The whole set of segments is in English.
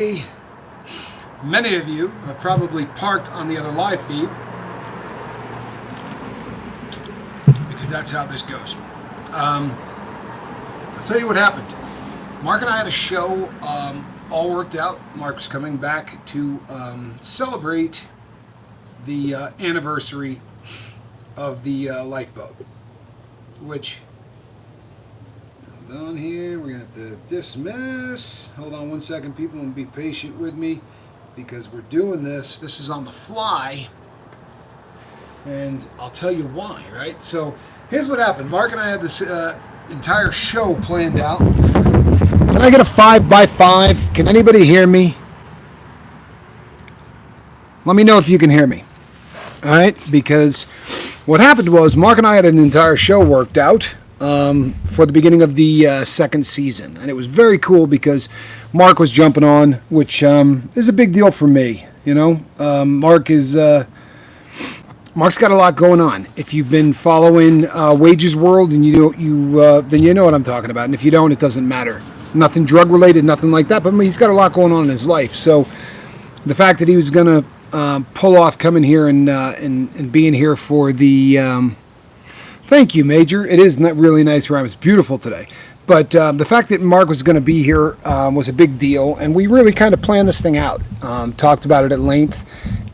Many of you are probably parked on the other live feed because that's how this goes. I'll tell you what happened. Mark and I had a show all worked out. Mark was coming back to celebrate the anniversary of the lifeboat, which, hold on here, we're going to have to dismiss. Hold on one second, people, and be patient with me because we're doing this. This is on the fly, and I'll tell you why, right? So here's what happened. Mark and I had this entire show planned out. Can I get a 5x5? Can anybody hear me? Let me know if you can hear me. All right? Because what happened was Mark and I had an entire show worked out for the beginning of the second season. And it was very cool because Mark was jumping on, which is a big deal for me. You know, Mark's got a lot going on. If you've been following Wages World, and then you know what I'm talking about. And if you don't, it doesn't matter. Nothing drug related, nothing like that. But he's got a lot going on in his life. So the fact that he was going to pull off coming here and being here for the thank you, Major. It is not really nice where I was. Beautiful today. But the fact that Mark was going to be here was a big deal. And we really kind of planned this thing out. Talked about it at length.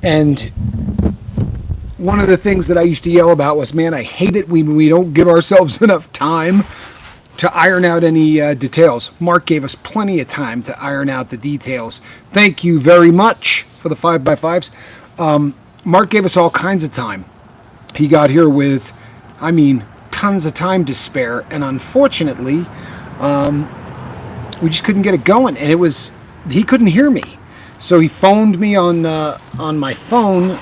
And one of the things that I used to yell about was, man, I hate it when we don't give ourselves enough time to iron out any details. Mark gave us plenty of time to iron out the details. Thank you very much for the 5x5s. Mark gave us all kinds of time. He got here with, tons of time to spare, and unfortunately, we just couldn't get it going. And he couldn't hear me, so he phoned me on my phone,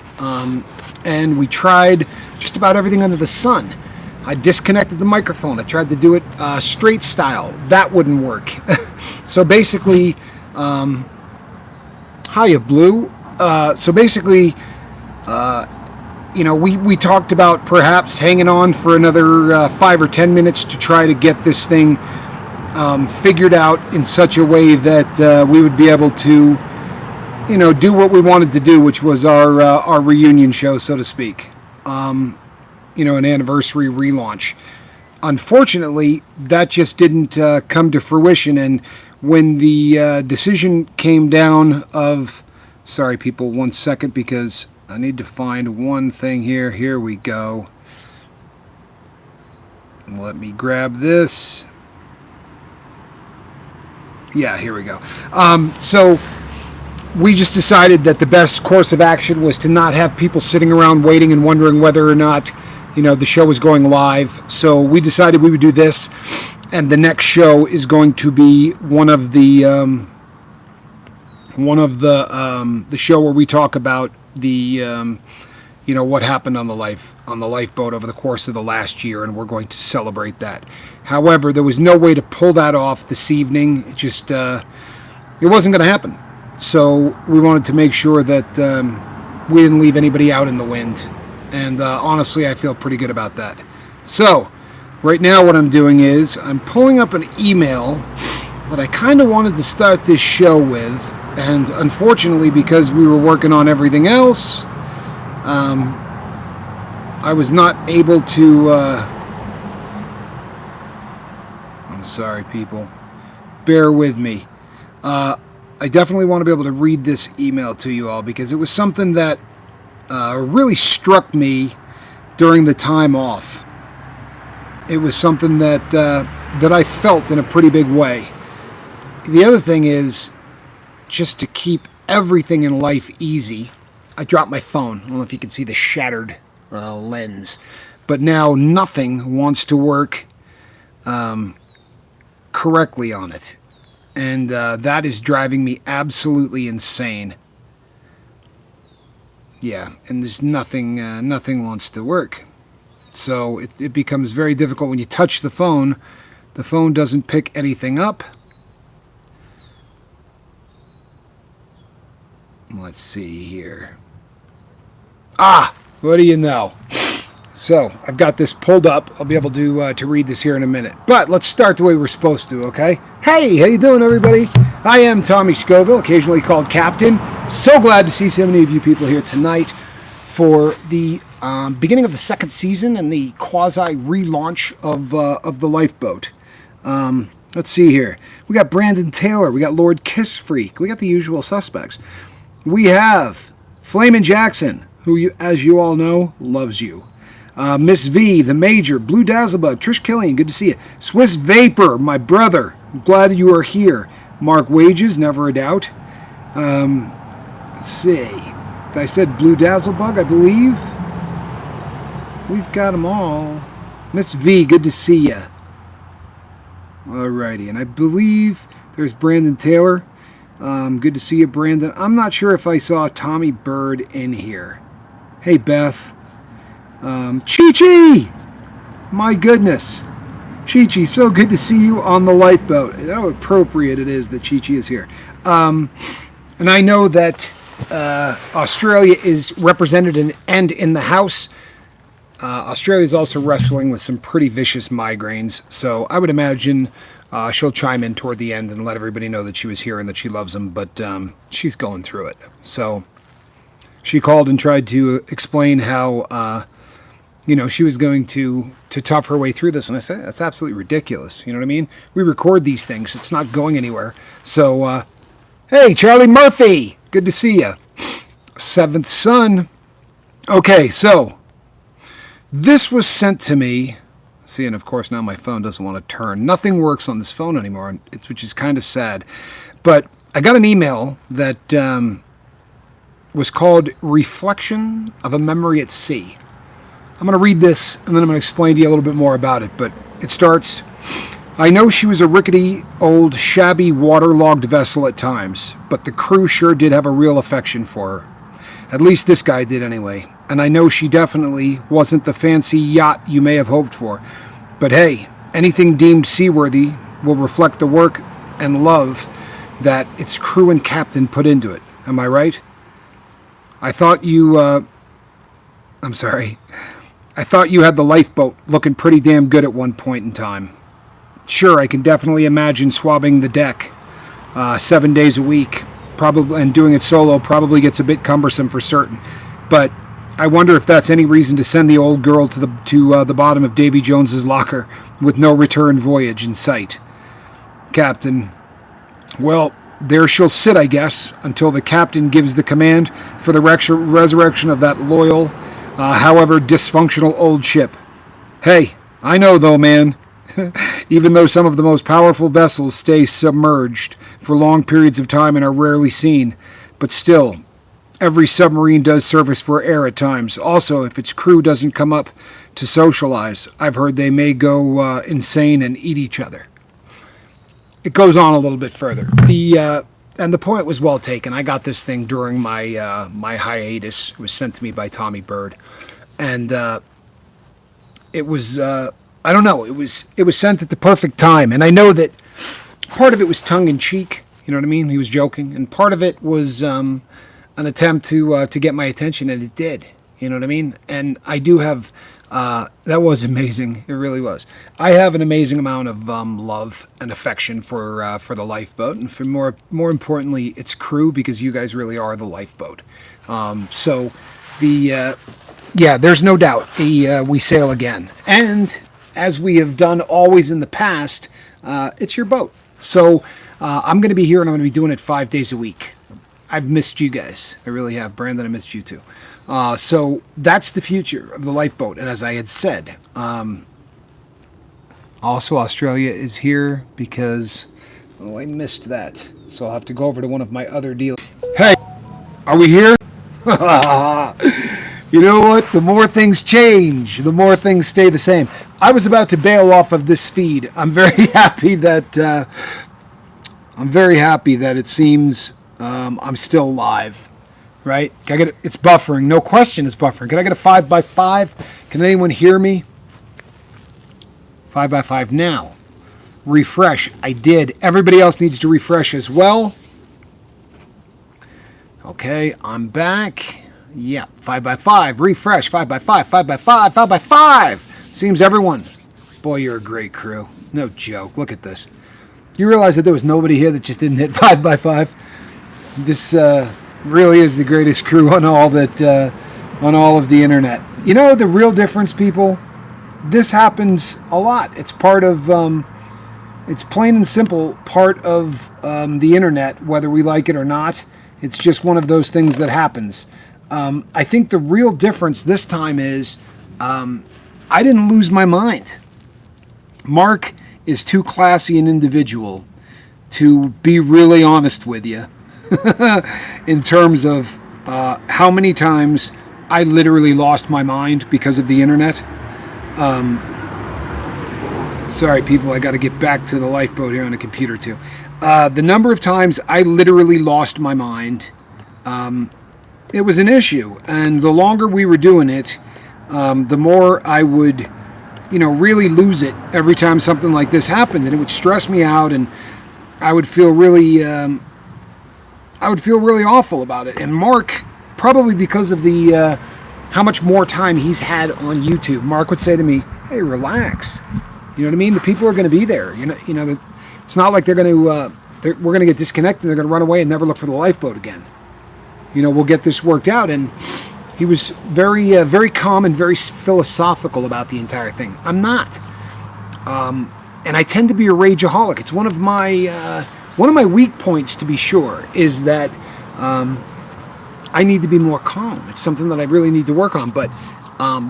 and we tried just about everything under the sun. I disconnected the microphone. I tried to do it straight style. That wouldn't work. So basically, hiya, Blue. We talked about perhaps hanging on for another 5 or 10 minutes to try to get this thing figured out in such a way that we would be able to, do what we wanted to do, which was our reunion show, so to speak. An anniversary relaunch. Unfortunately, that just didn't come to fruition. And when the decision came down of, sorry people, 1 second, because I need to find one thing here. Here we go. Let me grab this. Yeah, here we go. So we just decided that the best course of action was to not have people sitting around waiting and wondering whether or not the show was going live. So we decided we would do this, and the next show is going to be one of the show where we talk about the what happened on the lifeboat over the course of the last year, and we're going to celebrate that. However, there was no way to pull that off this evening. It just it wasn't going to happen. So we wanted to make sure that we didn't leave anybody out in the wind. And honestly, I feel pretty good about that. So, right now what I'm doing is I'm pulling up an email that I kind of wanted to start this show with. And unfortunately, because we were working on everything else, I was not able to... I'm sorry, people. Bear with me. I definitely want to be able to read this email to you all because it was something that really struck me during the time off. It was something that I felt in a pretty big way. The other thing is, just to keep everything in life easy, I dropped my phone. I don't know if you can see the shattered lens, but now nothing wants to work correctly on it. And that is driving me absolutely insane. Yeah, and there's nothing wants to work. So it becomes very difficult when you touch the phone. The phone doesn't pick anything up. Let's see here. What do you know? So I've got this pulled up. I'll be able to read this here in a minute. But let's start the way we're supposed to, okay? Hey, how you doing, everybody? I am Tommy Scoville, occasionally called Captain. So glad to see so many of you people here tonight for the beginning of the second season and the quasi-relaunch of the Lifeboat. Let's see here. We got Brandon Taylor. We got Lord Kiss Freak. We got the usual suspects. We have Flamin' Jackson, who, as you all know, loves you. Miss V, the Major, Blue Dazzlebug, Trish Killian, good to see you. Swiss Vapor, my brother, I'm glad you are here. Mark Wages, never a doubt. Let's see. I said Blue Dazzlebug, I believe. We've got them all. Miss V, good to see you. Alrighty, and I believe there's Brandon Taylor. Good to see you, Brandon. I'm not sure if I saw Tommy Bird in here. Hey, Beth. Chi-Chi! My goodness. Chi-Chi, so good to see you on the Lifeboat. How appropriate it is that Chi-Chi is here. And I know that Australia is represented in the house. Australia is also wrestling with some pretty vicious migraines, so I would imagine she'll chime in toward the end and let everybody know that she was here and that she loves them, but she's going through it. So she called and tried to explain how she was going to tough her way through this. And I said, that's absolutely ridiculous. You know what I mean? We record these things. It's not going anywhere. So, hey, Charlie Murphy. Good to see you. Seventh Son. Okay, so this was sent to me. See, and of course now my phone doesn't want to turn. Nothing works on this phone anymore, which is kind of sad. But I got an email that was called Reflection of a Memory at Sea. I'm going to read this, and then I'm going to explain to you a little bit more about it. But it starts, I know she was a rickety, old, shabby, waterlogged vessel at times, but the crew sure did have a real affection for her. At least this guy did anyway. And I know she definitely wasn't the fancy yacht you may have hoped for. But hey, anything deemed seaworthy will reflect the work and love that its crew and captain put into it. Am I right? I thought you had the Lifeboat looking pretty damn good at one point in time. Sure, I can definitely imagine swabbing the deck 7 days a week, probably, and doing it solo probably gets a bit cumbersome for certain. But I wonder if that's any reason to send the old girl to the bottom of Davy Jones's locker with no return voyage in sight. Captain, well, there she'll sit, I guess, until the captain gives the command for the resurrection of that loyal, however dysfunctional old ship. Hey, I know though, man. Even though some of the most powerful vessels stay submerged for long periods of time and are rarely seen, but still, every submarine does service for air at times. Also, if its crew doesn't come up to socialize, I've heard they may go insane and eat each other. It goes on a little bit further. And the point was well taken. I got this thing during my my hiatus. It was sent to me by Tommy Bird, and it was I don't know. It was sent at the perfect time, and I know that part of it was tongue in cheek. You know what I mean? He was joking, and part of it was an attempt to get my attention, and it did. You know what I mean? And I do have. That was amazing. It really was. I have an amazing amount of love and affection for the Lifeboat, and for more importantly, its crew, because you guys really are the Lifeboat. So there's no doubt we sail again, and as we have done always in the past, it's your boat. So I'm going to be here, and I'm going to be doing it 5 days a week. I've missed you guys. I really have. Brandon, I missed you too. So that's the future of the Lifeboat. And as I had said, also Australia is here because, I missed that. So I'll have to go over to one of my other deals. Hey, are we here? You know what? The more things change, the more things stay the same. I was about to bail off of this feed. I'm very happy that it seems I'm still live. Right? It's buffering. No question it's buffering. Can I get a 5x5? Can anyone hear me? 5x5 now. Refresh. I did. Everybody else needs to refresh as well. Okay, I'm back. Yeah, 5x5, refresh, 5x5, 5x5, 5x5. Seems everyone. Boy, you're a great crew. No joke. Look at this. You realize that there was nobody here that just didn't hit 5x5? This really is the greatest crew on all of the internet. You know the real difference, people? This happens a lot. It's part of, it's plain and simple part of the internet, whether we like it or not. It's just one of those things that happens. I think the real difference this time is I didn't lose my mind. Mark is too classy an individual to be really honest with you in terms of how many times I literally lost my mind because of the internet. Sorry, people, I got to get back to the lifeboat here on the computer too. The number of times I literally lost my mind, it was an issue. And the longer we were doing it, the more I would, really lose it every time something like this happened. And it would stress me out, and I would feel really awful about it. And Mark, probably because of the how much more time he's had on YouTube, Mark would say to me, "Hey, relax. You know what I mean? The people are going to be there. It's not like they're going to we're going to get disconnected. They're going to run away and never look for the lifeboat again. We'll get this worked out." And he was very, very calm and very philosophical about the entire thing. I'm not, and I tend to be a rageaholic. It's one of my weak points, to be sure, is that I need to be more calm. It's something that I really need to work on. But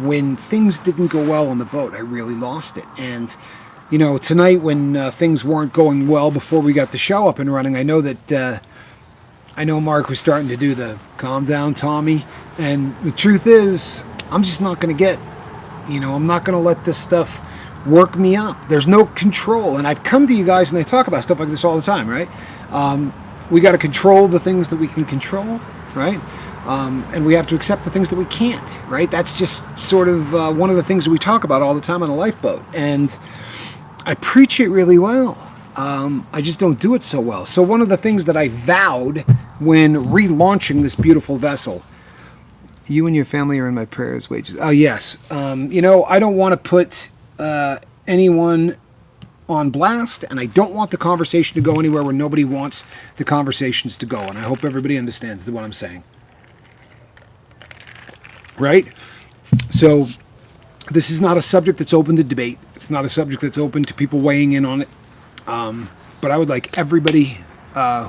when things didn't go well on the boat, I really lost it. And tonight when things weren't going well before we got the show up and running, I know that Mark was starting to do the calm down, Tommy. And the truth is, I'm just not going to get, I'm not going to let this stuff work me up. There's no control. And I come to you guys and I talk about stuff like this all the time, right? We got to control the things that we can control, right? And we have to accept the things that we can't, right? That's just sort of one of the things that we talk about all the time on a lifeboat. And I preach it really well. I just don't do it so well. So one of the things that I vowed when relaunching this beautiful vessel, you and your family are in my prayers, wages. Oh, yes. I don't want to put anyone on blast, and I don't want the conversation to go anywhere where nobody wants the conversations to go. And I hope everybody understands what I'm saying. Right? So this is not a subject that's open to debate. It's not a subject that's open to people weighing in on it. But I would like everybody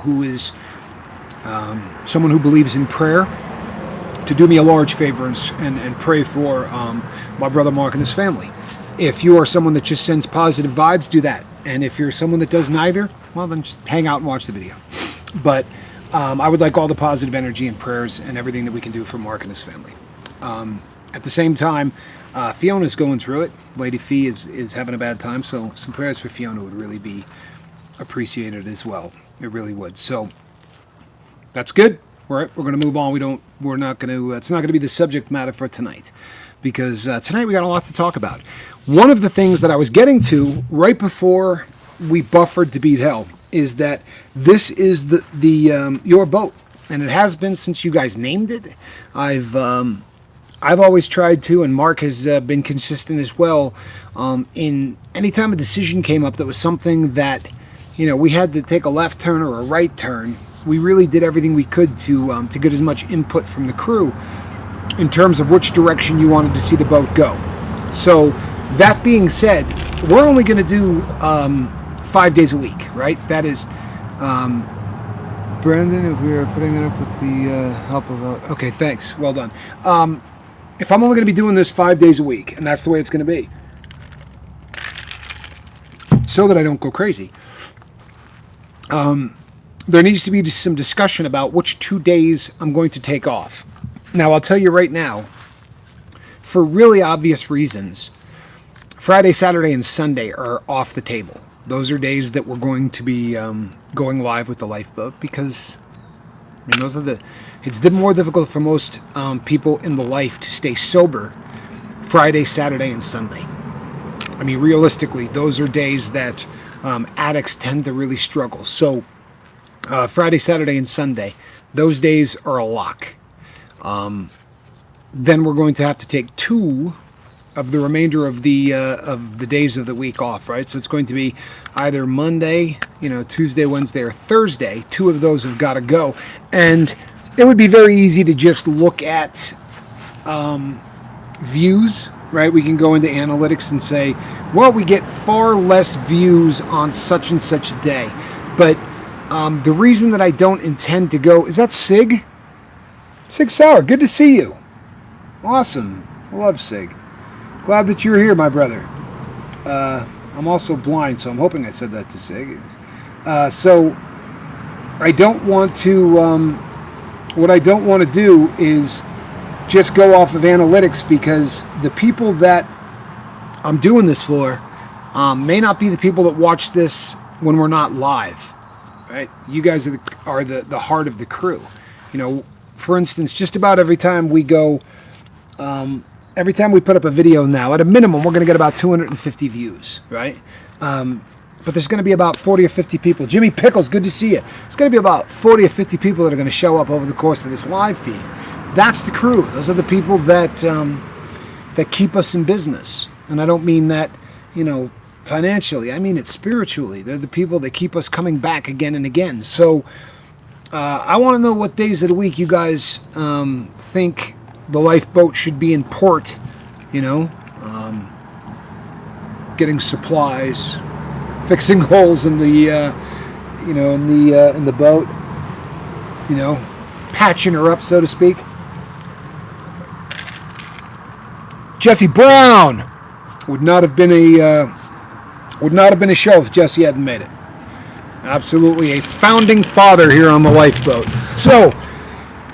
who is someone who believes in prayer to do me a large favor and pray for my brother Mark and his family. If you are someone that just sends positive vibes, do that. And if you're someone that does neither, well, then just hang out and watch the video. But I would like all the positive energy and prayers and everything that we can do for Mark and his family. At the same time, Fiona's going through it. Lady Fee is having a bad time, so some prayers for Fiona would really be appreciated as well. It really would. So that's good. We're going to move on. We're not going to. It's not going to be the subject matter for tonight, because tonight we got a lot to talk about. One of the things that I was getting to right before we buffered to beat hell is that this is the your boat, and it has been since you guys named it. I've always tried to, and Mark has been consistent as well. In any time a decision came up that was something that, we had to take a left turn or a right turn, we really did everything we could to get as much input from the crew in terms of which direction you wanted to see the boat go. So that being said, we're only going to do 5 days a week, right? That is, Brandon, if we are putting it up with the help of... okay, thanks. Well done. If I'm only going to be doing this 5 days a week, and that's the way it's going to be, so that I don't go crazy, there needs to be some discussion about which 2 days I'm going to take off. Now, I'll tell you right now, for really obvious reasons, Friday, Saturday, and Sunday are off the table. Those are days that we're going to be going live with the lifeboat, because those are it's more difficult for most people in the life to stay sober Friday, Saturday, and Sunday. Realistically, those are days that addicts tend to really struggle. So Friday, Saturday, and Sunday, those days are a lock. then we're going to have to take 2 of the remainder of the days of the week off, right? So it's going to be either Monday, Tuesday, Wednesday, or Thursday. 2 of those have got to go, and it would be very easy to just look at views, right? We can go into analytics and say, well, we get far less views on such and such a day. But the reason that I don't intend to go, is that Sig? Sig Sauer, good to see you. Awesome. I love Sig. Glad that you're here, my brother. I'm also blind, so I'm hoping I said that to Sig. So I don't want to, what I don't want to do is just go off of analytics, because the people that I'm doing this for may not be the people that watch this when we're not live, right? You guys are the heart of the crew. For instance, just about every time we go, every time we put up a video now, at a minimum, we're going to get about 250 views, right? But there's going to be about 40 or 50 people. Jimmy Pickles, good to see you. There's going to be about 40 or 50 people that are going to show up over the course of this live feed. That's the crew. Those are the people that that keep us in business. And I don't mean that, financially. I mean it spiritually. They're the people that keep us coming back again and again. So I want to know what days of the week you guys think the lifeboat should be in port, getting supplies, fixing holes in the, in the boat, patching her up, so to speak. Jesse Brown would not have been a show if Jesse hadn't made it. Absolutely a founding father here on the lifeboat. So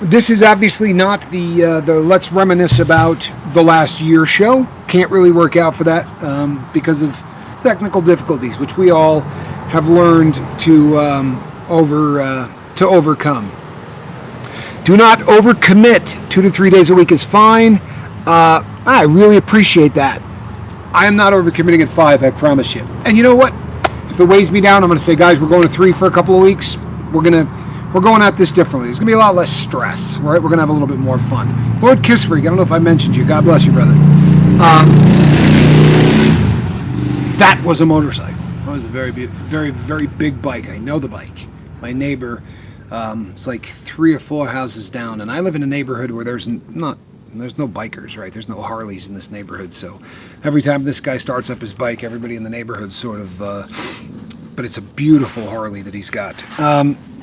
this is obviously not the Let's Reminisce About the Last Year show. Can't really work out for that because of technical difficulties, which we all have learned to overcome. Do not overcommit. 2 to 3 days a week is fine. I really appreciate that. I am not overcommitting at 5, I promise you. And you know what? If it weighs me down, I'm going to say, guys, we're going to 3 for a couple of weeks. We're going at this differently. There's going to be a lot less stress, right? We're going to have a little bit more fun. Lord Kissfreak, I don't know if I mentioned you. God bless you, brother. That was a motorcycle. That was a very, very, very big bike. I know the bike. My neighbor, it's like 3 or 4 houses down, and I live in a neighborhood where there's no bikers, right? There's no Harleys in this neighborhood, so every time this guy starts up his bike, everybody in the neighborhood sort of, but it's a beautiful Harley that he's got.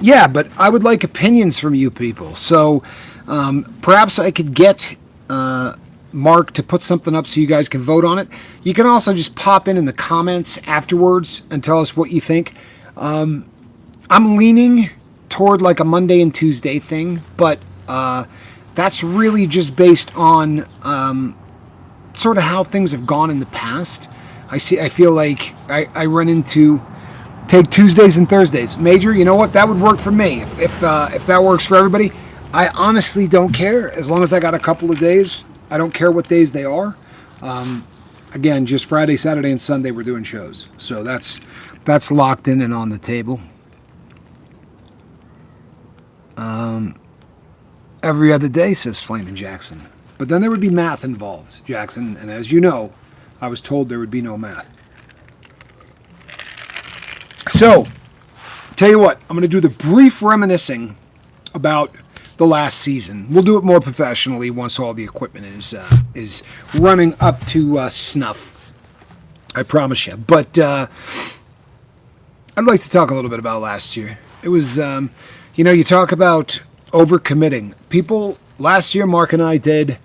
Yeah, but I would like opinions from you people, so perhaps I could get Mark to put something up so you guys can vote on it. You can also just pop in the comments afterwards and tell us what you think. I'm leaning toward like a Monday and Tuesday thing, but that's really just based on sort of how things have gone in the past. I feel like I run into take Tuesdays and Thursdays. Major, you know what? That would work for me. If that works for everybody, I honestly don't care. As long as I got a couple of days, I don't care what days they are. Again, just Friday, Saturday, and Sunday we're doing shows. So that's locked in and on the table. Every other day, says Flamin' Jackson. But then there would be math involved, Jackson. And as you know, I was told there would be no math. So, tell you what, I'm going to do the brief reminiscing about the last season. We'll do it more professionally once all the equipment is running up to snuff. I promise you. But I'd like to talk a little bit about last year. It was, you talk about overcommitting. People, last year, Mark and I did,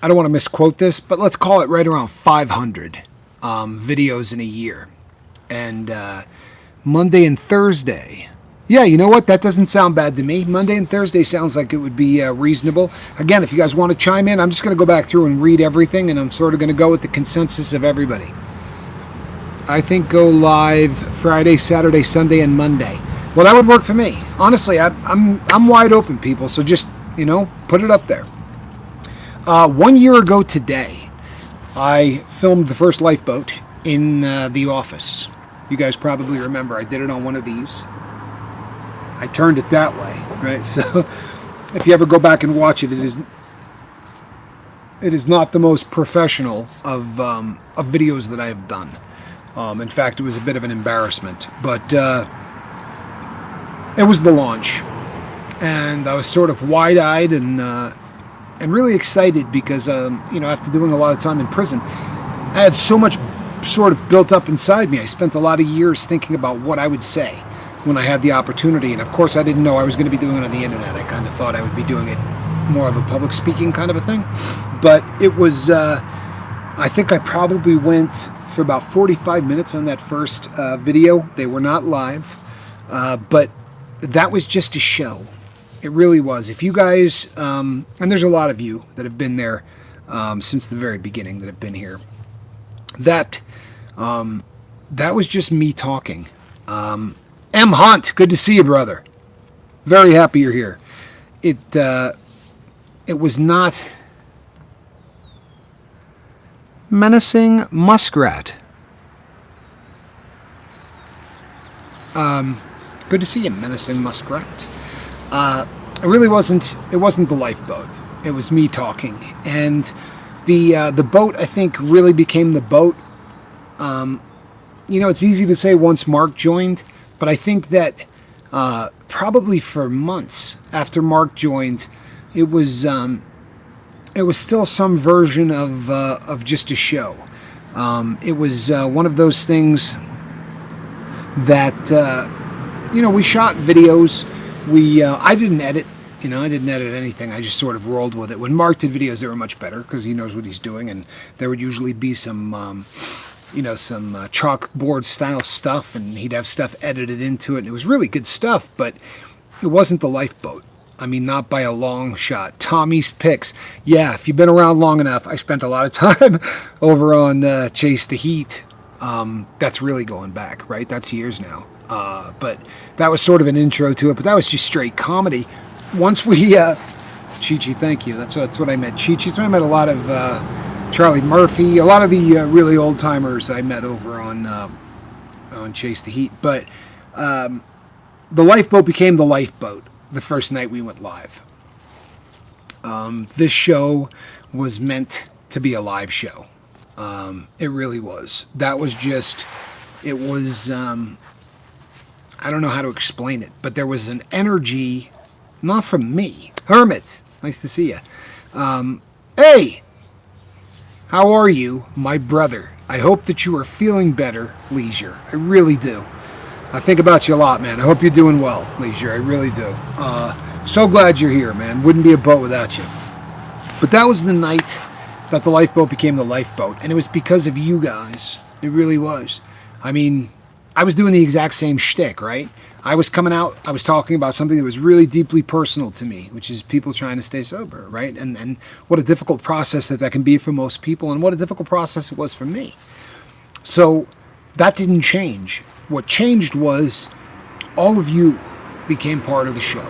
I don't want to misquote this, but let's call it right around 500 videos in a year. And Monday and Thursday, yeah, you know what? That doesn't sound bad to me. Monday and Thursday sounds like it would be reasonable. Again, if you guys want to chime in, I'm just going to go back through and read everything, and I'm sort of going to go with the consensus of everybody. I think go live Friday, Saturday, Sunday, and Monday. Well, that would work for me. Honestly, I'm wide open, people. So just, put it up there. 1 year ago today, I filmed the first lifeboat in the office. You guys probably remember I did it on one of these. I turned it that way, right? So if you ever go back and watch it, it is not the most professional of videos that I have done. In fact, it was a bit of an embarrassment, but it was the launch, and I was sort of wide-eyed and really excited because after doing a lot of time in prison, I had so much sort of built up inside me. I spent a lot of years thinking about what I would say when I had the opportunity, and of course, I didn't know I was going to be doing it on the internet. I kind of thought I would be doing it more of a public speaking kind of a thing, but it was. I think I probably went for about 45 minutes on that first video. They were not live, but that was just a show. It really was. If you guys, and there's a lot of you that have been there since the very beginning that have been here, that was just me talking. M. Hunt, good to see you, brother. Very happy you're here. It was not menacing muskrat. Good to see you, menacing muskrat. It really wasn't. It wasn't the lifeboat. It was me talking, and the boat, I think, really became the boat. It's easy to say once Mark joined, but I think that probably for months after Mark joined, it was still some version of just a show. It was one of those things that we shot videos. I didn't edit. I didn't edit anything. I just sort of rolled with it. When Mark did videos, they were much better because he knows what he's doing, and there would usually be some chalkboard style stuff, and he'd have stuff edited into it. And it was really good stuff, but it wasn't the lifeboat. I mean, not by a long shot. Tommy's Picks. Yeah, if you've been around long enough, I spent a lot of time over on Chase the Heat. That's really going back, right? That's years now. But that was sort of an intro to it, but that was just straight comedy. Once we, Chi-Chi, thank you. That's what I met. Chi-Chi's when I met a lot of Charlie Murphy, a lot of the really old timers I met over on Chase the Heat. But the lifeboat became the lifeboat the first night we went live. This show was meant to be a live show. It really was. That was just, it was, I don't know how to explain it, but there was an energy, not from me. Hermit, nice to see you. Hey, how are you, my brother? I hope that you are feeling better, Leisure. I really do. I think about you a lot, man. I hope you're doing well, Leisure. I really do. So glad you're here, man. Wouldn't be a boat without you. But that was the night that the lifeboat became the lifeboat, and it was because of you guys. It really was. I mean, I was doing the exact same shtick, right? I was coming out, I was talking about something that was really deeply personal to me, which is people trying to stay sober, right? And what a difficult process that can be for most people, and what a difficult process it was for me. So that didn't change. What changed was all of you became part of the show.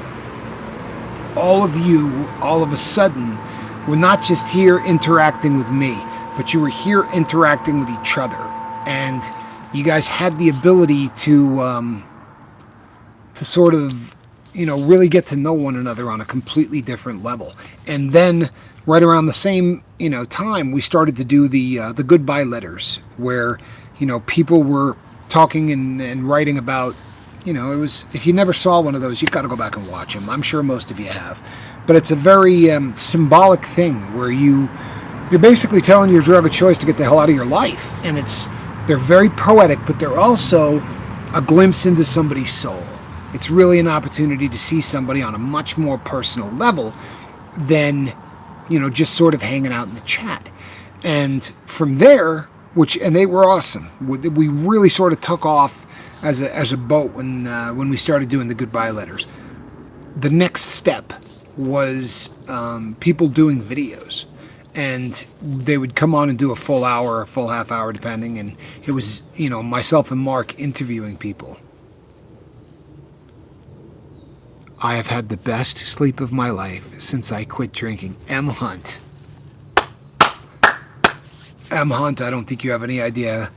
All of you, all of a sudden, were not just here interacting with me, but you were here interacting with each other. And you guys had the ability to sort of, really get to know one another on a completely different level. And then right around the same, time, we started to do the goodbye letters, where, people were talking and writing about, it was, if you never saw one of those, you've got to go back and watch them. I'm sure most of you have. But it's a very symbolic thing where you're basically telling your drug of choice to get the hell out of your life. And they're very poetic, but they're also a glimpse into somebody's soul. It's really an opportunity to see somebody on a much more personal level than, just sort of hanging out in the chat. And from there, and they were awesome. We really sort of took off as a boat when we started doing the goodbye letters. The next step was people doing videos. And they would come on and do a full hour, a full half hour, depending. And it was, myself and Mark interviewing people. I have had the best sleep of my life since I quit drinking. M. Hunt. M. Hunt, I don't think you have any idea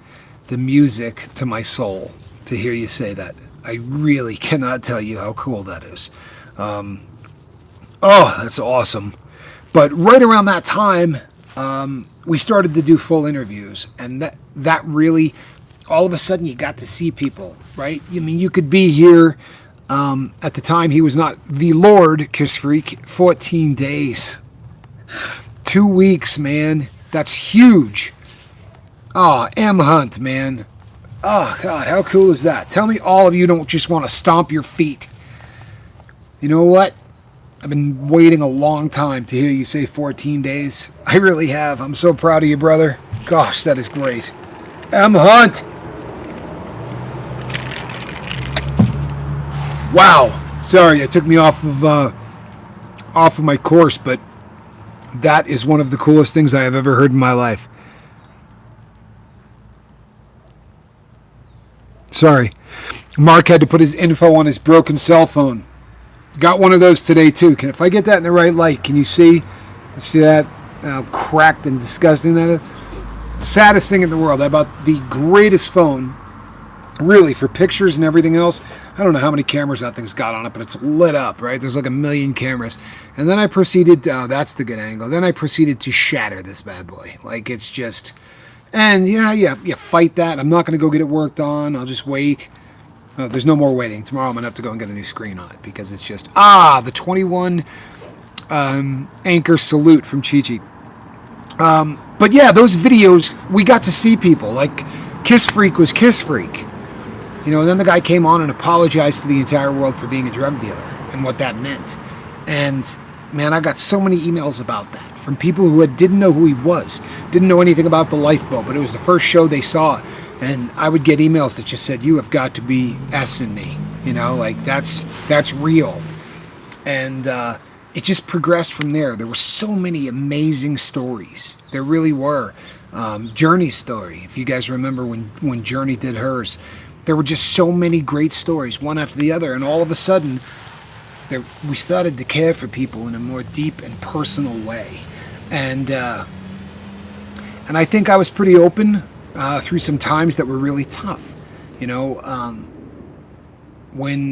the music to my soul to hear you say that. I really cannot tell you how cool that is. That's awesome. But right around that time, we started to do full interviews, and that really, all of a sudden, you got to see people, right? I mean, you could be here. At the time, he was not the Lord Kiss Freak. 14 days, 2 weeks, man. That's huge. Oh, M Hunt, man. Oh God, how cool is that? Tell me all of you don't just want to stomp your feet. You know what? I've been waiting a long time to hear you say 14 days. I really have. I'm so proud of you, brother. Gosh, that is great. M Hunt. Wow. Sorry, it took me off of my course, but that is one of the coolest things I have ever heard in my life. Sorry. Mark had to put his info on his broken cell phone. Got one of those today, too. If I get that in the right light, can you see? See that? How cracked and disgusting that is? Saddest thing in the world. I bought the greatest phone, really, for pictures and everything else. I don't know how many cameras that thing's got on it, but it's lit up, right? There's like 1 million cameras. And then I proceeded, that's the good angle. Then I proceeded to shatter this bad boy. Like, it's just, and you know, you fight that. I'm not going to go get it worked on. I'll just wait. There's no more waiting. Tomorrow I'm going to have to go and get a new screen on it because it's just, the 21 anchor salute from Chi-Chi. But yeah, those videos, we got to see people. Like, Kiss Freak was Kiss Freak. You know, and then the guy came on and apologized to the entire world for being a drug dealer and what that meant. And, man, I got so many emails about that from people who didn't know who he was, didn't know anything about the lifeboat, but it was the first show they saw. And I would get emails that just said, "You have got to be S-ing me." You know, like, that's real. And it just progressed from there. There were so many amazing stories. There really were. Journey's story, if you guys remember when Journey did hers, there were just so many great stories, one after the other, and all of a sudden, we started to care for people in a more deep and personal way. And I think I was pretty open through some times that were really tough. You know, when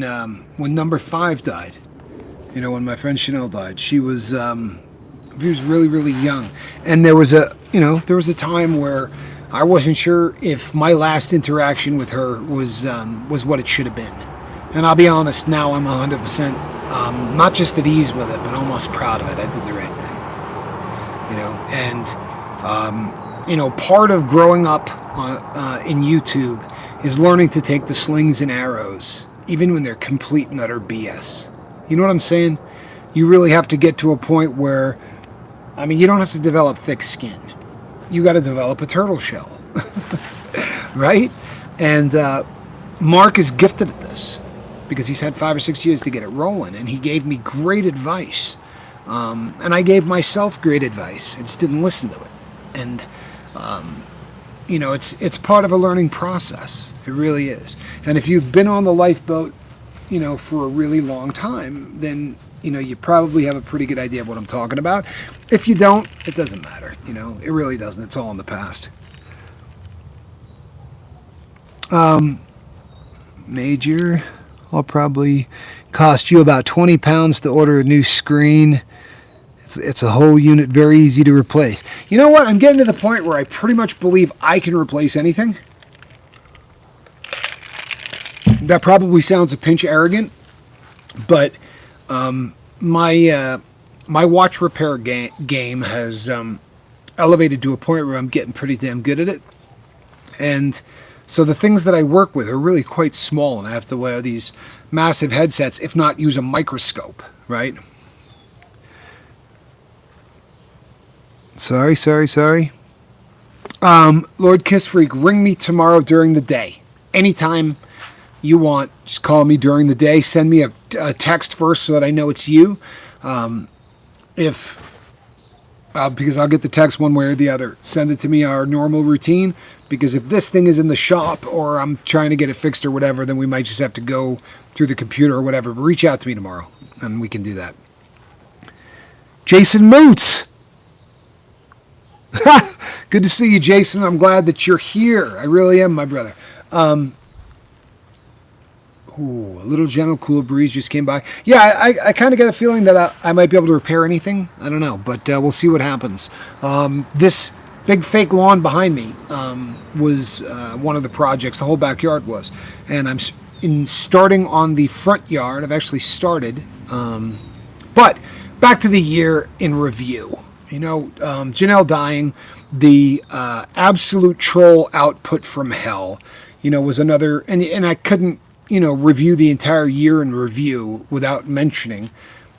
number 5 died, you know, when my friend Chanel died, she was really, really young, and there was a time where I wasn't sure if my last interaction with her was what it should have been. And I'll be honest, now I'm 100% not just at ease with it, but almost proud of it. I did the right thing. You know, and you know, part of growing up in YouTube is learning to take the slings and arrows, even when they're complete and utter BS. You know what I'm saying? You really have to get to a point where, I mean, you don't have to develop thick skin. You got to develop a turtle shell, right? And Mark is gifted at this because he's had 5 or 6 years to get it rolling, and he gave me great advice, and I gave myself great advice. I just didn't listen to it, and you know, it's part of a learning process. It really is. And if you've been on the lifeboat, you know, for a really long time, then you know, you probably have a pretty good idea of what I'm talking about. If you don't, it doesn't matter. You know, it really doesn't. It's all in the past. Major, I'll probably cost you about 20 pounds to order a new screen. It's a whole unit, very easy to replace. You know what? I'm getting to the point where I pretty much believe I can replace anything. That probably sounds a pinch arrogant, but my watch repair game has elevated to a point where I'm getting pretty damn good at it. And so the things that I work with are really quite small, and I have to wear these massive headsets, if not use a microscope, right? Sorry. Lord Kiss Freak, ring me tomorrow during the day. Anytime you want, just call me during the day. Send me a text first so that I know it's you. Because I'll get the text one way or the other. Send it to me, our normal routine. Because if this thing is in the shop or I'm trying to get it fixed or whatever, then we might just have to go through the computer or whatever. But reach out to me tomorrow and we can do that. Jason Moots. Good to see you, Jason. I'm glad that you're here. I really am, my brother. Ooh, a little gentle, cool breeze just came by. Yeah, I kind of get a feeling that I might be able to repair anything. I don't know, but we'll see what happens. This big fake lawn behind me was one of the projects. The whole backyard was, and in starting on the front yard. I've actually started, but back to the year in review. Janelle dying, the absolute troll output from hell. Was another, and I couldn't review the entire year in review without mentioning,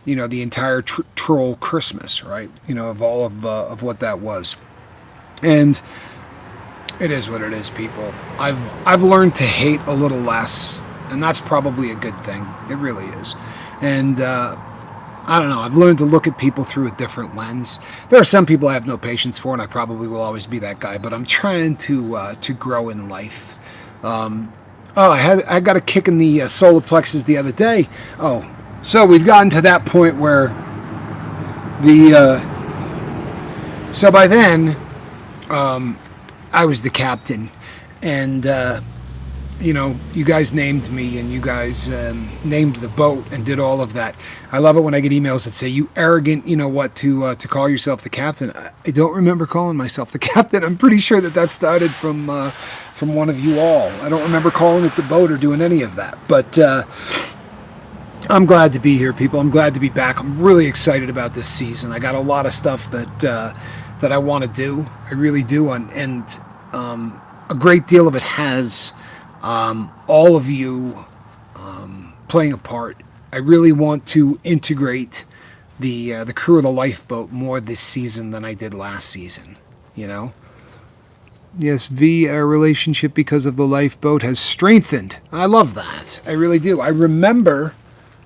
the entire troll Christmas, right? Of all of what that was, and it is what it is, people. I've learned to hate a little less, and that's probably a good thing. It really is, and I don't know. I've learned to look at people through a different lens. There are some people I have no patience for, and I probably will always be that guy. But I'm trying to grow in life. I got a kick in the solar plexus the other day. Oh, so we've gotten to that point where so by then, I was the captain, and you guys named me, and you guys named the boat and did all of that. I love it when I get emails that say, "You arrogant, to call yourself the captain." I don't remember calling myself the captain. I'm pretty sure that started from one of you all. I don't remember calling it the boat or doing any of that. But I'm glad to be here, people. I'm glad to be back. I'm really excited about this season. I got a lot of stuff that I want to do. I really do, and a great deal of it has all of you playing a part. I really want to integrate the crew of the lifeboat more this season than I did last season. Yes, V, our relationship because of the lifeboat has strengthened. I love that. I really do. I remember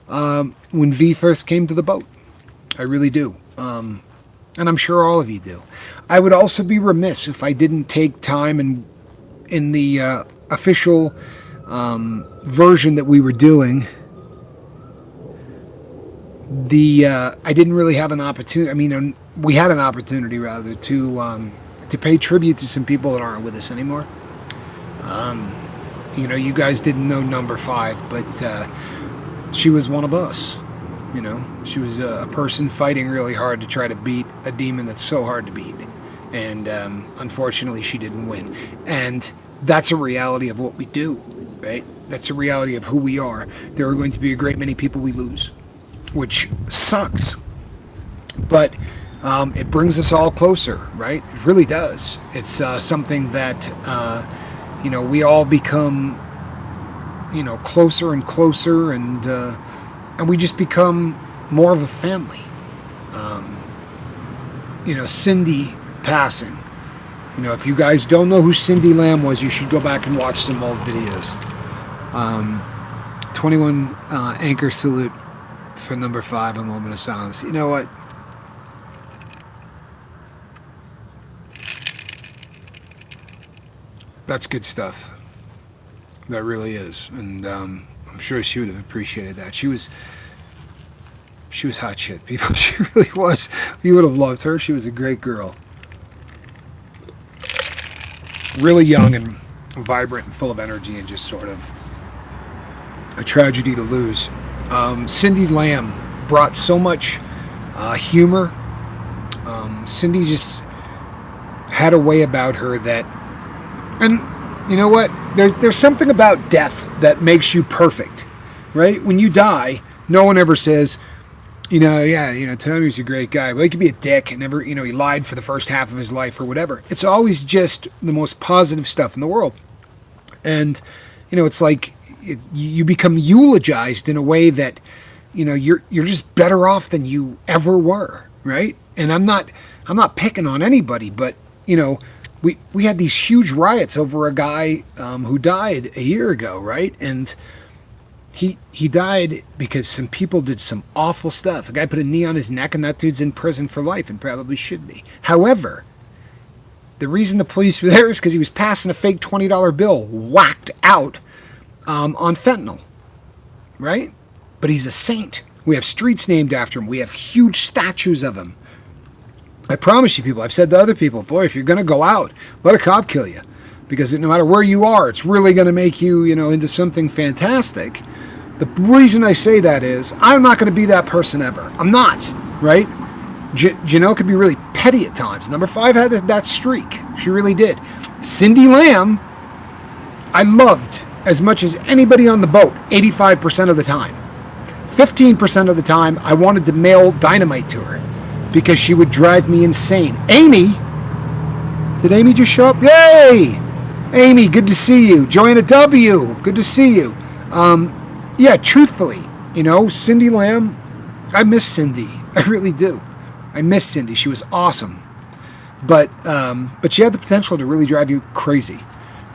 when V first came to the boat. I really do. And I'm sure all of you do. I would also be remiss if I didn't take time in the official version that we were doing. I didn't really have an opportunity. I mean, we had an opportunity rather to pay tribute to some people that aren't with us anymore. You guys didn't know number 5, but she was one of us. She was a person fighting really hard to try to beat a demon that's so hard to beat. And unfortunately, she didn't win. And that's a reality of what we do, right? That's a reality of who we are. There are going to be a great many people we lose, which sucks. But it brings us all closer, right? It really does. It's something that, we all become, closer and closer, and we just become more of a family. Cindy passing. If you guys don't know who Cindy Lamb was, you should go back and watch some old videos. 21 anchor salute for number 5, a moment of silence. You know what? That's good stuff. That really is. And I'm sure she would have appreciated that. She was hot shit, people. She really was. You would have loved her. She was a great girl. Really young and vibrant and full of energy, and just sort of a tragedy to lose. Cindy Lamb brought so much humor. Cindy just had a way about her that, and you know what? There's something about death that makes you perfect, right? When you die, no one ever says, Tommy was a great guy. Well, he could be a dick and never, he lied for the first half of his life or whatever. It's always just the most positive stuff in the world. And, it's like you become eulogized in a way that, you're just better off than you ever were, right? And I'm not picking on anybody, but, we had these huge riots over a guy who died a year ago, right? And he died because some people did some awful stuff. A guy put a knee on his neck, and that dude's in prison for life and probably should be. However, the reason the police were there is because he was passing a fake $20 bill whacked out on fentanyl, right? But he's a saint. We have streets named after him. We have huge statues of him. I promise you, people, I've said to other people, boy, if you're going to go out, let a cop kill you. because no matter where you are, it's really going to make you, into something fantastic. The reason I say that is I'm not going to be that person ever. I'm not, right? Janelle could be really petty at times. Number 5 had that streak. She really did. Cindy Lamb, I loved as much as anybody on the boat, 85% of the time. 15% of the time, I wanted to mail dynamite to her because she would drive me insane. Amy, did Amy just show up? Yay! Amy, good to see you. Joanna W., good to see you. Yeah, truthfully, Cindy Lamb, I miss Cindy. I really do. I miss Cindy. She was awesome. But she had the potential to really drive you crazy.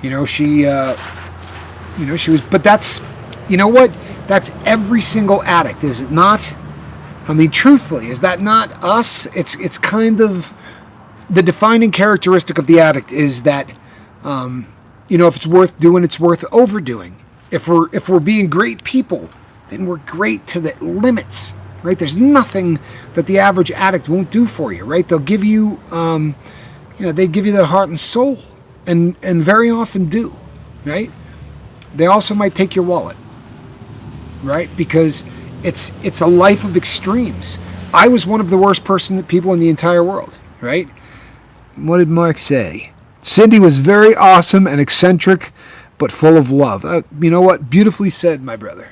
She was, but that's, what? That's every single addict, is it not? I mean, truthfully, is that not us? It's kind of the defining characteristic of the addict is that, if it's worth doing, it's worth overdoing. If we're being great people, then we're great to the limits, right? There's nothing that the average addict won't do for you, right? They'll give you, they give you their heart and soul, and very often do, right? They also might take your wallet, right? Because it's a life of extremes. I was one of the worst people in the entire world, right? What did Mark say? Cindy was very awesome and eccentric, but full of love. You know what? Beautifully said, my brother.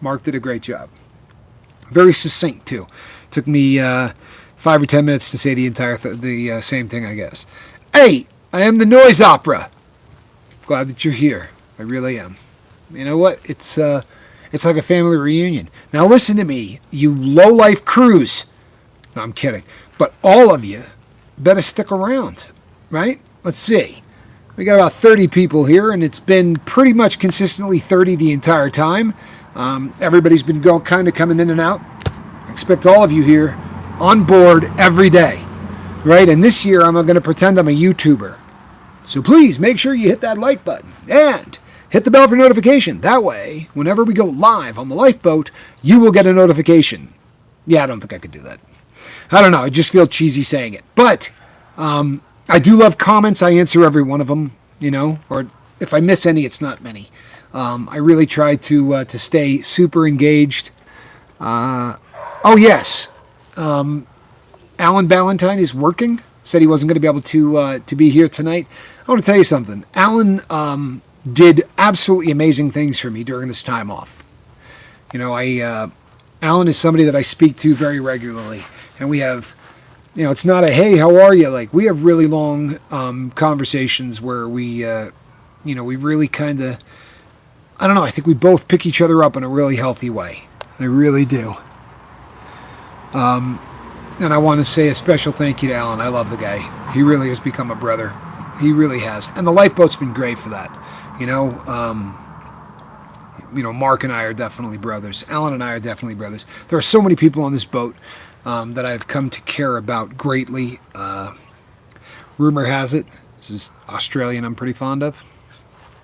Mark did a great job. Very succinct, too. Took me 5 or 10 minutes to say the entire same thing, I guess. Hey, I am the Noise Opera. Glad that you're here. I really am. You know what? It's like a family reunion. Now listen to me, you low-life crews. No, I'm kidding. But all of you better stick around, right? Let's see. We got about 30 people here, and it's been pretty much consistently 30 the entire time. Everybody's been kind of coming in and out. I expect all of you here on board every day, right? And this year, I'm going to pretend I'm a YouTuber. So please make sure you hit that like button and hit the bell for notification. That way, whenever we go live on the lifeboat, you will get a notification. Yeah, I don't think I could do that. I don't know. I just feel cheesy saying it. But I do love comments. I answer every one of them, or if I miss any, it's not many. I really try to stay super engaged. Oh, yes. Alan Ballantyne is working. Said he wasn't going to be able to be here tonight. I want to tell you something. Alan did absolutely amazing things for me during this time off. Alan is somebody that I speak to very regularly, and we have, it's not a hey, how are you? Like, we have really long conversations where we really kind of, I don't know. I think we both pick each other up in a really healthy way. I really do. And I want to say a special thank you to Alan. I love the guy. He really has become a brother. He really has. And the lifeboat's been great for that. Mark and I are definitely brothers. Alan and I are definitely brothers. There are so many people on this boat that I've come to care about greatly. Rumor has it, this is Australian I'm pretty fond of.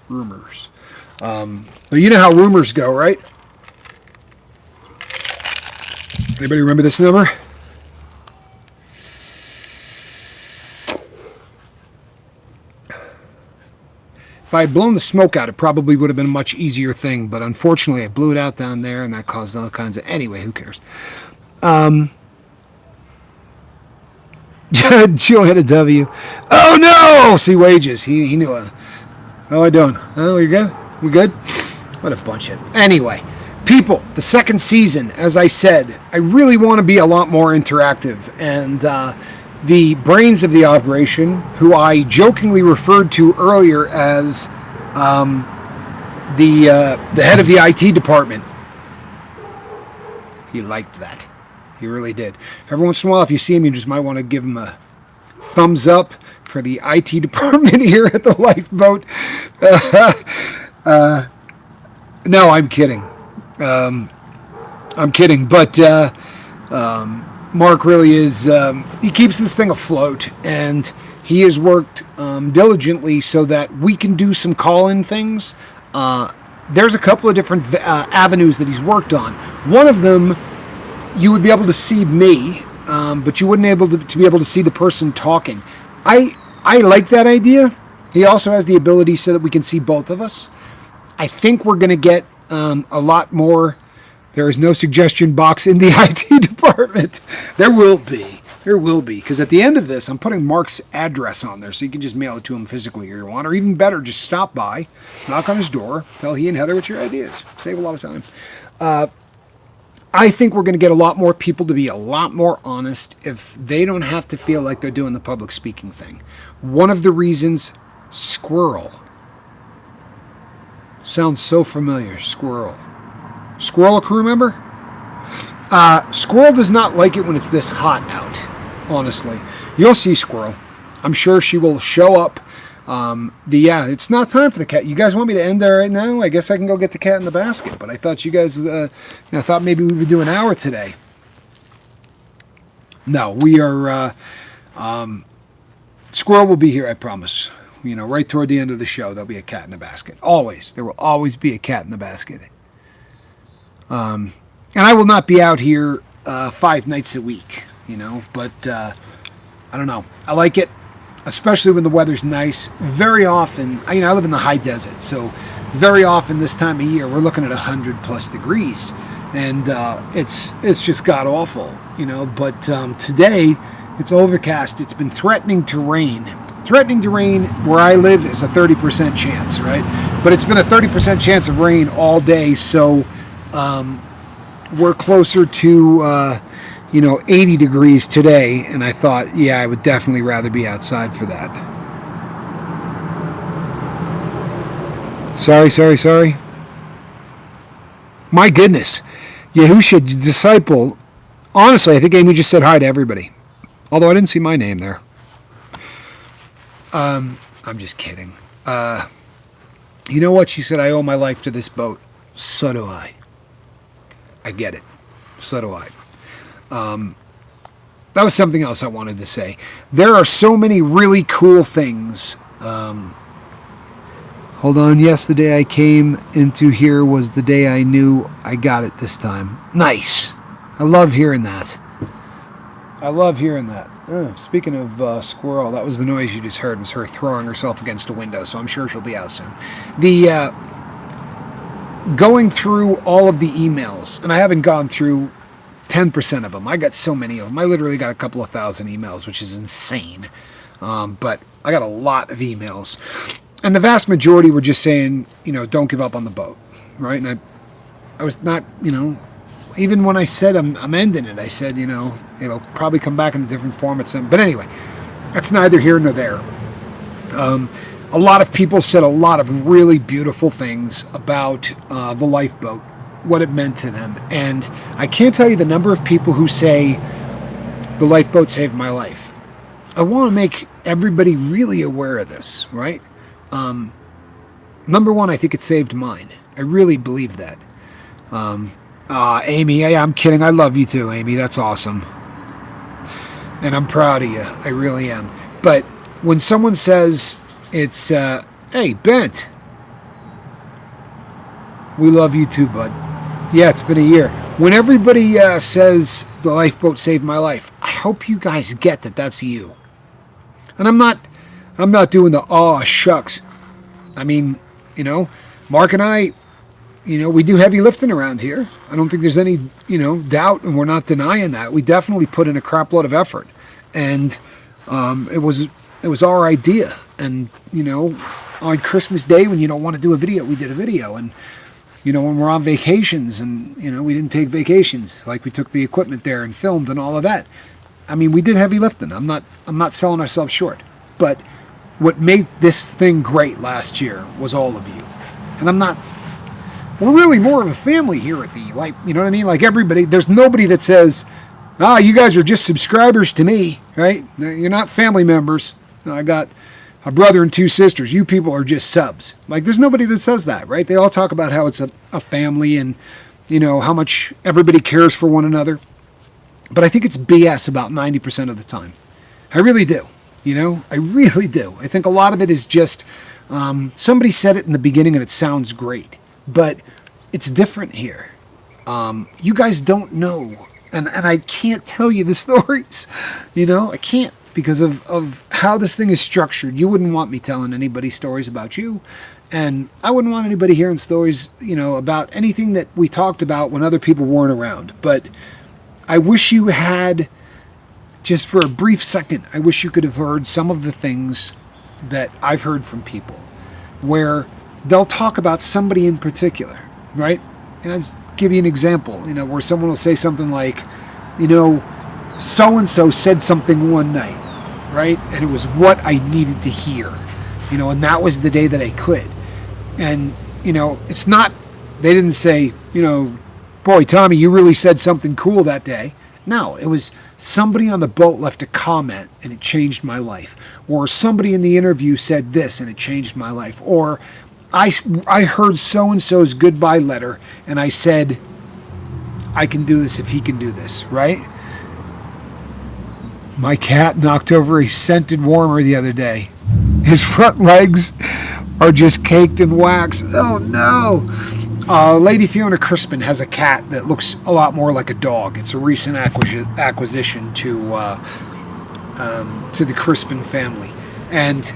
Rumors. But you know how rumors go, right? Anybody remember this number? If I had blown the smoke out, it probably would have been a much easier thing, but unfortunately I blew it out down there, and that caused all kinds of... Anyway, who cares? Joe had a W. Oh, no! See, Wages. He knew it. How I doing? Oh, you good? We good? What a bunch of... Anyway, people, the second season, as I said, I really want to be a lot more interactive, and... the brains of the operation, who I jokingly referred to earlier as the head of the IT department. He liked that. He really did. Every once in a while, if you see him, you just might want to give him a thumbs up for the IT department here at the lifeboat. No, I'm kidding. I'm kidding, but... Mark really is, he keeps this thing afloat, and he has worked diligently so that we can do some call-in things. There's a couple of different avenues that he's worked on. One of them, you would be able to see me, but you wouldn't be able to be able to see the person talking. I like that idea, He also has the ability so that we can see both of us. I think we're going to get a lot more. There is no suggestion box in the IT department. There will be. There will be. Because at the end of this, I'm putting Mark's address on there so you can just mail it to him physically if you want. Or even better, just stop by, knock on his door, tell he and Heather what your idea is. Save a lot of time. I think we're going to get a lot more people to be a lot more honest if they don't have to feel like they're doing the public speaking thing. One of the reasons, squirrel. Sounds so familiar, squirrel. Squirrel a crew member? Squirrel does not like it when it's this hot out, honestly. You'll see Squirrel. I'm sure she will show up. It's not time for the cat. You guys want me to end there right now? I guess I can go get the cat in the basket. But I thought you guys, I thought maybe we would do an hour today. No, we are, Squirrel will be here, I promise. Right toward the end of the show, there'll be a cat in the basket. Always. There will always be a cat in the basket. And I will not be out here 5 nights a week, but I don't know. I like it, especially when the weather's nice. Very often, I live in the high desert, so very often this time of year, we're looking at 100+ degrees, and it's just god-awful, but today, it's overcast. It's been threatening to rain. Threatening to rain where I live is a 30% chance, right? But it's been a 30% chance of rain all day, so we're closer to 80 degrees today, and I thought, I would definitely rather be outside for that. Sorry. My goodness. Yahusha, disciple. Honestly, I think Amy just said hi to everybody. Although I didn't see my name there. I'm just kidding. You know what? She said, I owe my life to this boat. So do I. I get it. So do I. That was something else I wanted to say. There are so many really cool things. Hold on. Yes, the day I came into here was the day I knew I got it this time. Nice. I love hearing that. Speaking of squirrel, that was the noise you just heard. It was her throwing herself against a window, so I'm sure she'll be out soon. Going through all of the emails, and I haven't gone through 10% of them. I got so many of them. I literally got a couple of thousand emails, which is insane. But I got a lot of emails. And the vast majority were just saying, don't give up on the boat, right? And I was not, even when I said I'm ending it, I said, it'll probably come back in a different form at some. But anyway, that's neither here nor there. A lot of people said a lot of really beautiful things about the lifeboat, what it meant to them. And I can't tell you the number of people who say the lifeboat saved my life. I want to make everybody really aware of this, right? Number one, I think it saved mine. I really believe that. Amy, I'm kidding. I love you too, Amy. That's awesome. And I'm proud of you. I really am. But when someone says it's, hey, Bent, we love you too, bud. Yeah, it's been a year. When everybody says the lifeboat saved my life, I hope you guys get that that's you. And I'm not doing the, oh, shucks. I mean, Mark and I, we do heavy lifting around here. I don't think there's any, doubt, and we're not denying that. We definitely put in a crap load of effort. And it was our idea. And, on Christmas Day, when you don't want to do a video, we did a video. And, when we're on vacations and, we didn't take vacations, like we took the equipment there and filmed and all of that. I mean, we did heavy lifting. I'm not selling ourselves short. But what made this thing great last year was all of you. And we're really more of a family here at the, you know what I mean? Like everybody, there's nobody that says, you guys are just subscribers to me, right? You're not family members. I got a brother and 2 sisters. You people are just subs. Like there's nobody that says that, right? They all talk about how it's a family and, how much everybody cares for one another. But I think it's BS about 90% of the time. I really do. I really do. I think a lot of it is just, somebody said it in the beginning and it sounds great, but it's different here. You guys don't know. And I can't tell you the stories, I can't. because of how this thing is structured. You wouldn't want me telling anybody stories about you, and I wouldn't want anybody hearing stories, about anything that we talked about when other people weren't around. But I wish you had, just for a brief second, I wish you could have heard some of the things that I've heard from people where they'll talk about somebody in particular, right? And I'll just give you an example, where someone will say something like, so-and-so said something one night, right? And it was what I needed to hear, and that was the day that I quit. And, it's not, they didn't say, boy, Tommy, you really said something cool that day. No, it was somebody on the boat left a comment and it changed my life. Or somebody in the interview said this and it changed my life. Or I heard so-and-so's goodbye letter and I said, I can do this if he can do this, right? My cat knocked over a scented warmer the other day. His front legs are just caked in wax. Oh no! Lady Fiona Crispin has a cat that looks a lot more like a dog. It's a recent acquisition to the Crispin family, and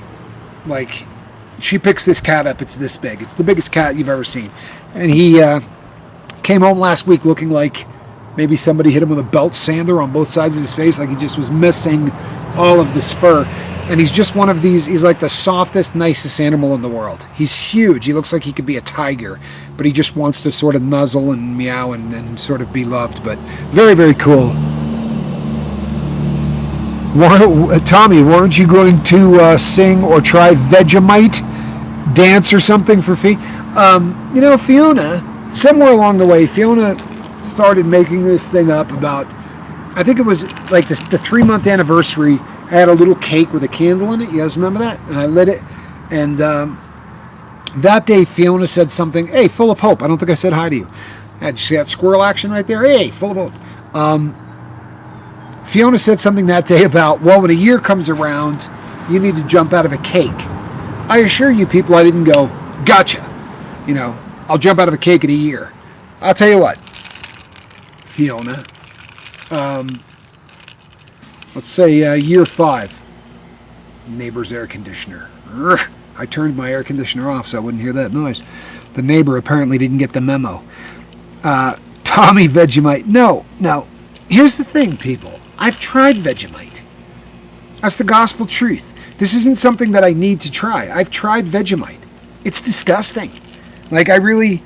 she picks this cat up. It's this big. It's the biggest cat you've ever seen, and he came home last week looking like maybe somebody hit him with a belt sander on both sides of his face, like he just was missing all of this fur. And he's just one of these, he's like the softest, nicest animal in the world. He's huge. He looks like he could be a tiger, but he just wants to sort of nuzzle and meow and sort of be loved. But very, very cool. Tommy, weren't you going to sing or try Vegemite dance or something for Fee? Fiona, somewhere along the way, Fiona started making this thing up about, I think it was like the 3-month anniversary. I had a little cake with a candle in it. You guys remember that? And I lit it. And that day, Fiona said something, hey, full of hope. I don't think I said hi to you. Did you see that squirrel action right there? Hey, full of hope. Fiona said something that day about, well, when a year comes around, you need to jump out of a cake. I assure you people, I didn't go, gotcha. I'll jump out of a cake in a year. I'll tell you what, Fiona. Let's say year 5. Neighbor's air conditioner. I turned my air conditioner off so I wouldn't hear that noise. The neighbor apparently didn't get the memo. Tommy Vegemite. No. Here's the thing, people. I've tried Vegemite. That's the gospel truth. This isn't something that I need to try. I've tried Vegemite. It's disgusting. I really,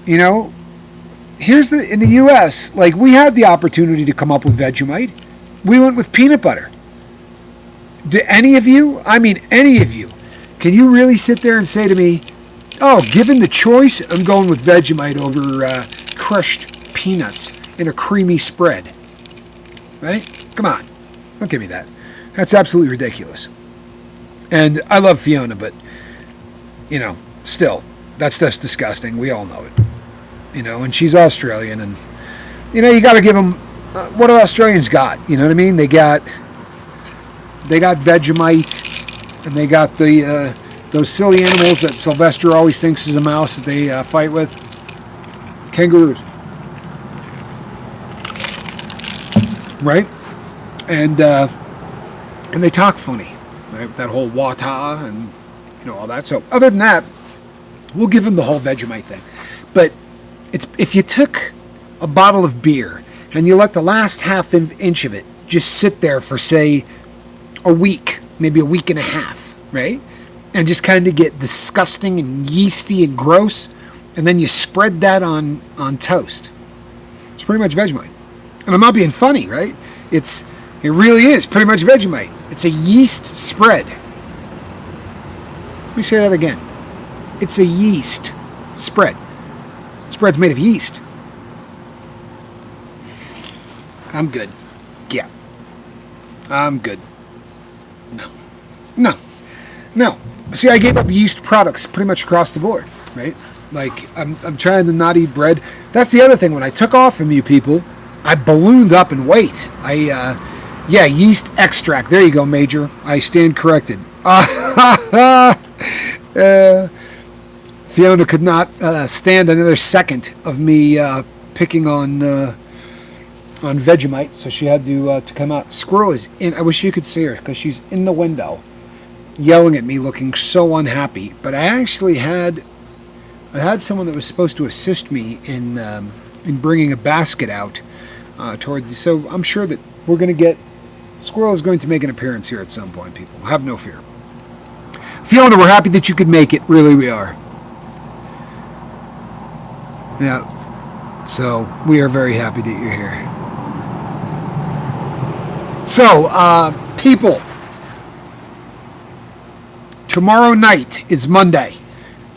here's in the U.S., we had the opportunity to come up with Vegemite. We went with peanut butter. Do any of you, can you really sit there and say to me, oh, given the choice, I'm going with Vegemite over crushed peanuts in a creamy spread? Right? Come on. Don't give me that. That's absolutely ridiculous. And I love Fiona, but, still, that's disgusting. We all know it. And she's Australian, and, you got to give them, what do Australians got? You know what I mean? They got Vegemite, and they got the those silly animals that Sylvester always thinks is a mouse that they fight with. Kangaroos. Right? And they talk funny. Right? That whole wata and all that. So other than that, we'll give them the whole Vegemite thing. But if you took a bottle of beer and you let the last half inch of it just sit there for, say, a week, maybe a week and a half, right? And just kind of get disgusting and yeasty and gross, and then you spread that on toast. It's pretty much Vegemite. And I'm not being funny, right? It really is pretty much Vegemite. It's a yeast spread. Let me say that again. It's a yeast spread. Spread's made of yeast. I'm good. Yeah. I'm good. No. See, I gave up yeast products pretty much across the board, right? I'm trying to not eat bread. That's the other thing. When I took off from you people, I ballooned up in weight. Yeast extract. There you go, Major. I stand corrected. Fiona could not stand another second of me picking on on Vegemite, so she had to come out. Squirrel is in. I wish you could see her because she's in the window, yelling at me, looking so unhappy. But I actually had someone that was supposed to assist me in bringing a basket out so I'm sure that we're going to get. Squirrel is going to make an appearance here at some point. People, have no fear. Fiona, we're happy that you could make it. Really, we are. Yeah. So we are very happy that you're here. So, people, tomorrow night is Monday.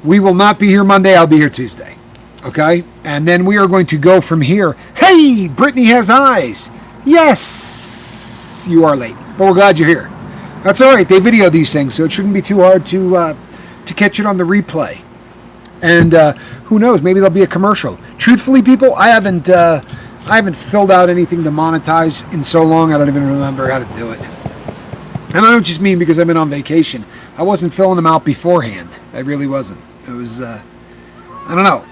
We will not be here Monday. I'll be here Tuesday. Okay? And then we are going to go from here. Hey, Brittany has eyes. Yes, you are late, but we're glad you're here. That's all right. They video these things, so it shouldn't be too hard to catch it on the replay. And who knows? Maybe there'll be a commercial. Truthfully, people, I haven't filled out anything to monetize in so long. I don't even remember how to do it. And I don't just mean because I've been on vacation. I wasn't filling them out beforehand. I really wasn't. It was, I don't know.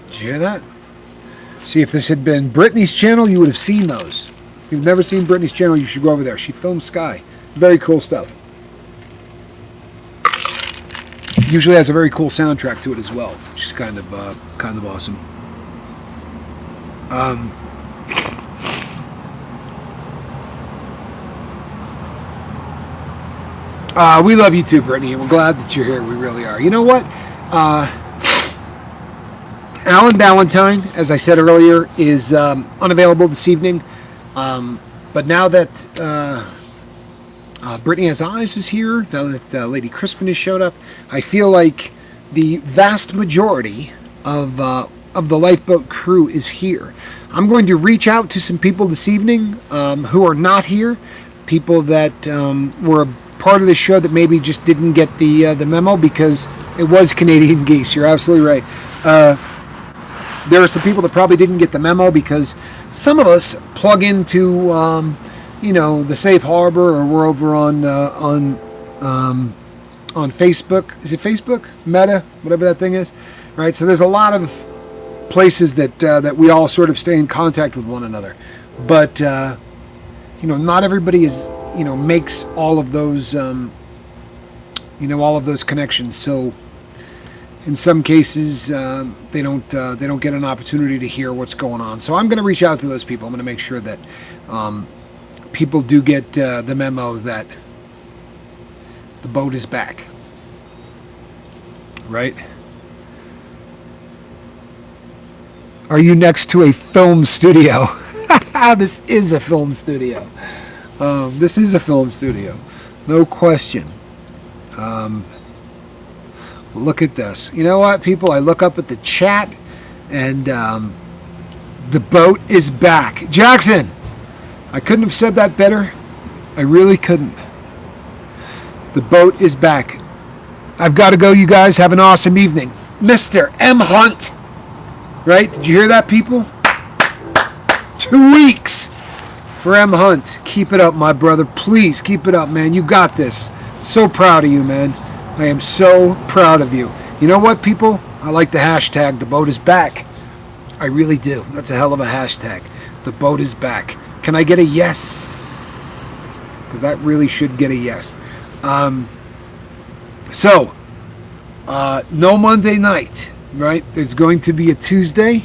Did you hear that? See, if this had been Brittany's channel, you would have seen those. If you've never seen Brittany's channel, you should go over there. She films Sky. Very cool stuff. Usually has a very cool soundtrack to it as well, which is kind of awesome. We love you too, Brittany, and we're glad that you're here. We really are. You know what? Alan Ballantyne, as I said earlier, is unavailable this evening. But now that Brittany Has Eyes is here, now that Lady Crispin has showed up, I feel like the vast majority of the lifeboat crew is here. I'm going to reach out to some people this evening who are not here, people that were a part of the show that maybe just didn't get the memo because it was Canadian Geese. You're absolutely right. There are some people that probably didn't get the memo because some of us plug into, the Safe Harbor, or we're over on Facebook. Is it Facebook? Meta, whatever that thing is, right? So there's a lot of places that we all sort of stay in contact with one another, but not everybody is makes all of those all of those connections. So in some cases, they don't get an opportunity to hear what's going on. So I'm going to reach out to those people. I'm going to make sure that people do get the memo that the boat is back. Right? Are you next to a film studio? This is a film studio. This is a film studio. No question. Look at this. You know what, people? I look up at the chat, and the boat is back. Jackson, I couldn't have said that better. I really couldn't. The boat is back. I've got to go, you guys. Have an awesome evening. Mr. M. Hunt. Right? Did you hear that, people? 2 weeks for M. Hunt. Keep it up, my brother. Please, keep it up, man. You got this. So proud of you, man. I am so proud of you. You know what, people? I like the hashtag, the boat is back. I really do. That's a hell of a hashtag. The boat is back. Can I get a yes? Because that really should get a yes. So, no Monday night, right? There's going to be a Tuesday.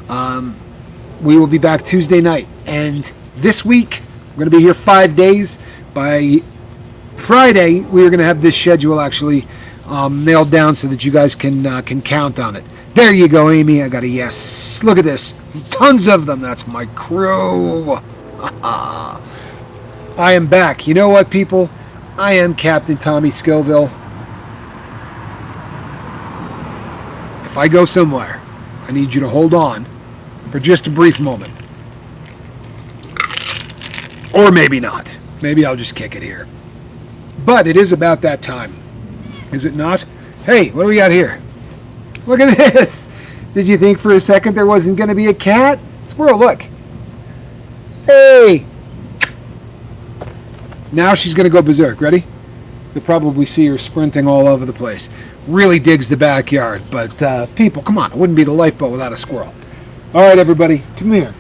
We will be back Tuesday night. And this week, we're going to be here 5 days. By Friday, we are going to have this schedule actually nailed down so that you guys can count on it. There you go, Amy. I got a yes. Look at this. Tons of them. That's my crew. I am back. You know what, people? I am Captain Tommy Scoville. If I go somewhere, I need you to hold on for just a brief moment. Or maybe not. Maybe I'll just kick it here. But it is about that time. Is it not? Hey, what do we got here? Look at this. Did you think for a second there wasn't going to be a cat? Squirrel, look. Hey. Now she's going to go berserk. Ready? You'll probably see her sprinting all over the place. Really digs the backyard. But people, come on. It wouldn't be the lifeboat without a squirrel. All right, everybody, come here.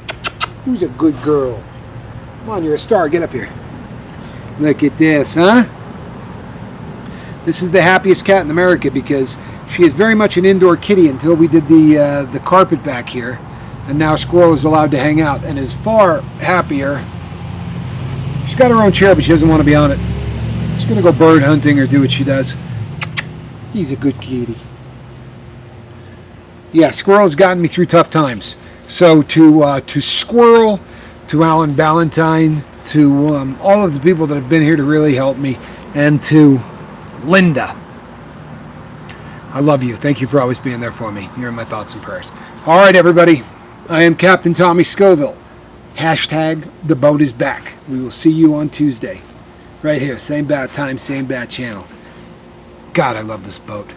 Who's a good girl? Come on, you're a star. Get up here. Look at this, huh? This is the happiest cat in America because she is very much an indoor kitty until we did the carpet back here. And now Squirrel is allowed to hang out and is far happier. She's got her own chair, but she doesn't want to be on it. She's going to go bird hunting or do what she does. He's a good kitty. Yeah, Squirrel's gotten me through tough times. So to Squirrel, to Alan Ballantyne, to all of the people that have been here to really help me, and to Linda, I love you. Thank you for always being there for me. You're in my thoughts and prayers. All right, everybody. I am Captain Tommy Scoville. Hashtag the boat is back. We will see you on Tuesday. Right here. Same bat time, same bat channel. God, I love this boat.